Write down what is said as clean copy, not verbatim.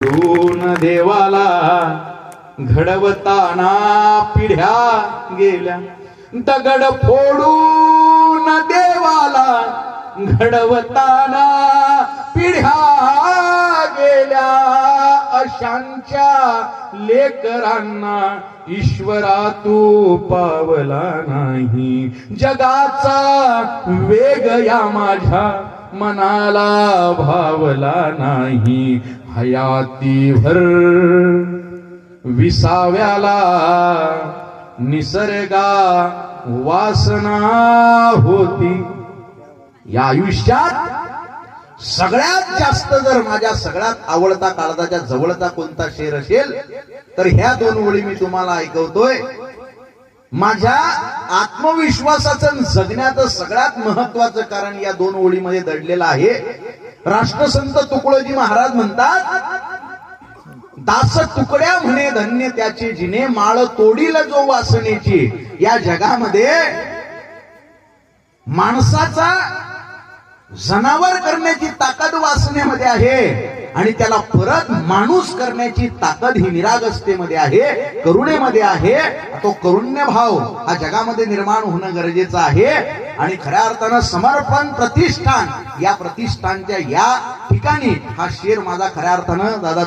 तून देवाला घडवताना पिढ्या गेल्या, दगड फोडून देवाला घडवताना पिढ्या गेल्या. अशांच्या लेकरांना ईश्वरा तू पावला नाही. जगाचा वेग या माझ्या मनाला भावला नाही. हयातीभर विसाव्याला निसर्गा वासना होती. या आयुष्यात सगळ्यात जास्त जर माझ्या सगळ्यात आवडता काळजाच्या जवळचा कोणता शेर असेल तर ह्या दोन ओळी मी तुम्हाला ऐकवतोय. माझ्या आत्मविश्वासाचं जगण्याचं सगळ्यात महत्वाचं कारण या दोन ओळीमध्ये दडलेलं आहे. राष्ट्रसंत तुकडोजी महाराज म्हणतात, दास तुकड्या म्हणे धन्य त्याची जिने माळ तोडील जो वासनेची. या जगामध्ये माणसाचा जनावर करण्याची ताकद वासनेमध्ये आहे आणि त्याला परत माणूस करण्याची ताकद ही निरागसतेमध्ये आहे, करुणेमध्ये आहे. तो करुण्य भाव हा जगामध्ये निर्माण होणं गरजेचं आहे. आणि खऱ्या अर्थानं समर्पण प्रतिष्ठान या प्रतिष्ठानच्या या ठिकाणी हा शेर माझा खऱ्या अर्थानं दादा